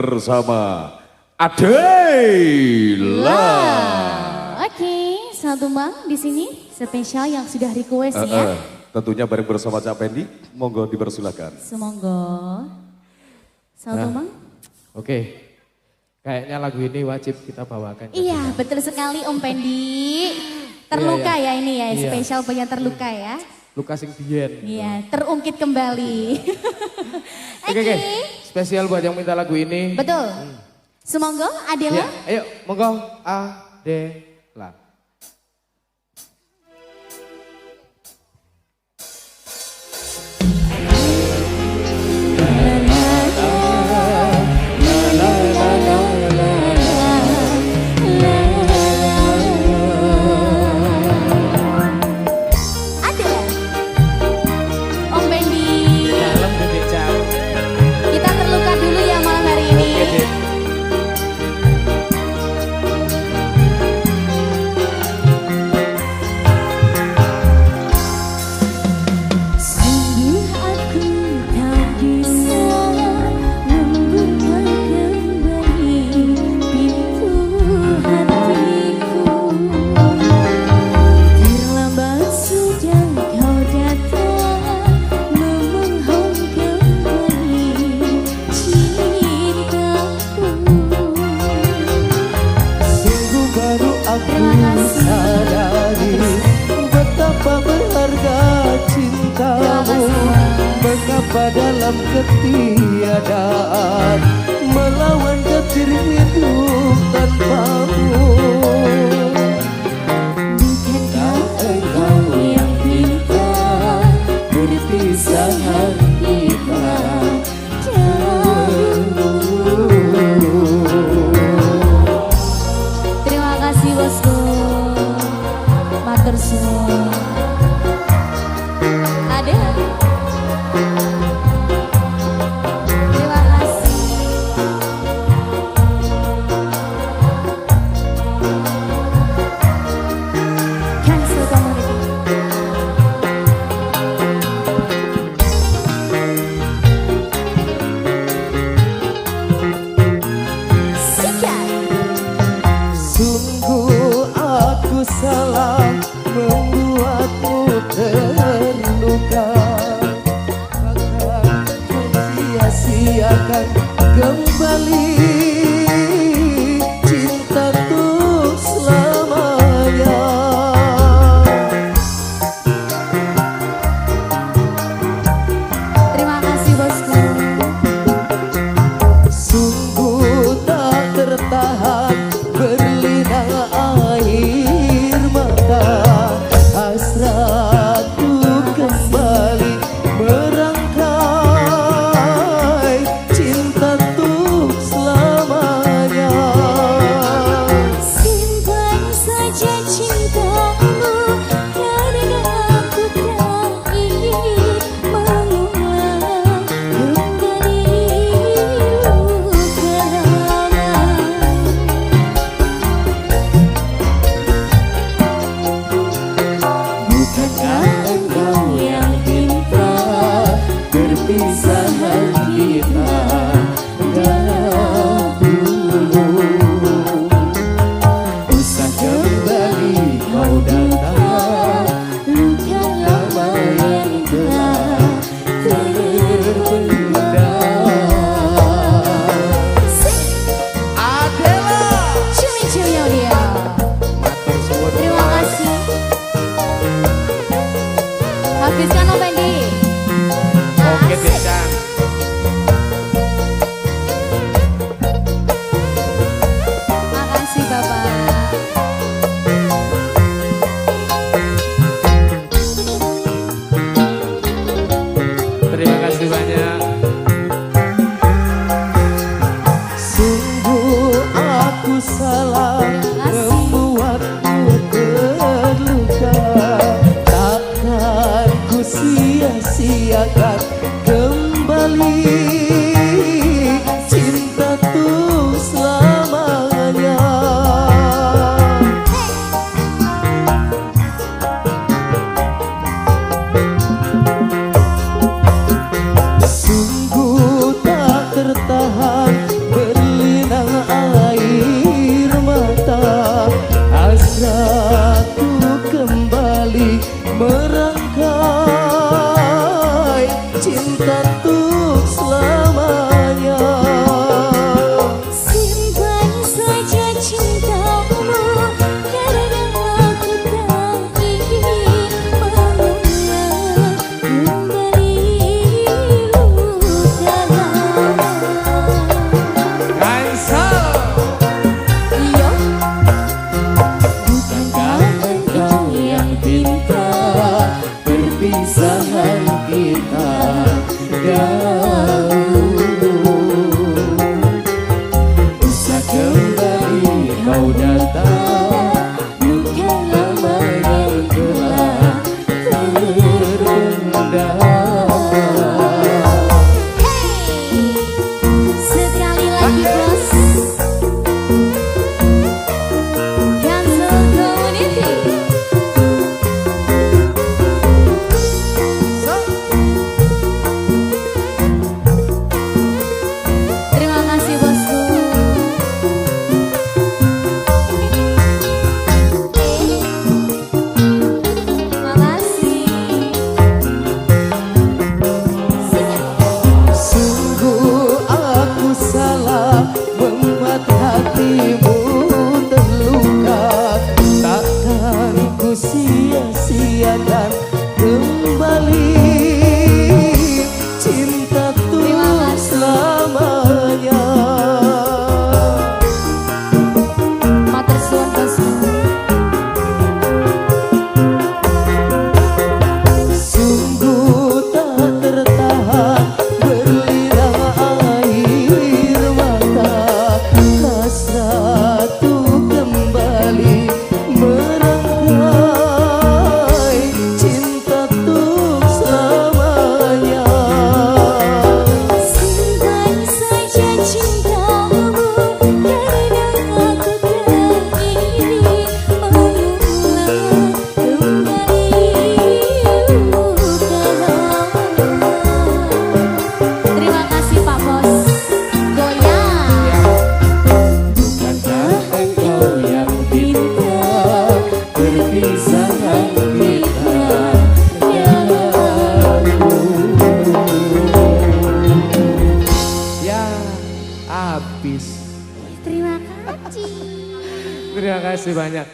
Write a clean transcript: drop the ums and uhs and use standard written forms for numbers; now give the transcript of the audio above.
bersama Adela. Oke, satu Mang di sini spesial yang sudah request ya. Tentunya bareng bersama Cak Pendi, monggo dipersilakan. Semoga satu Mang. Oke, kayaknya lagu ini wajib kita bawakan. Iya, betul sekali Om Pendi. Terluka ya ini ya, spesial punya terluka ya. Luka sing biyen. Iya, terungkit kembali. Oke, spesial buat yang minta lagu ini. Betul. Semoga Adela. Ya, ayo, monggo Adela. Mengapa dalam ketiadaan melawan getir hidup tanpamu? Bukankah engkau yang minta perpisahan kita jauh? Terima kasih bosku, matur suwun. Sungguh aku salah membuatmu terluka, bahkan ku sia-siakan kembali cintaku selamanya. Terima kasih bosku. Sungguh tak tertahan berlinang air mata, hasratku kembali merangkai cinta tuh selalu. kasih banyak.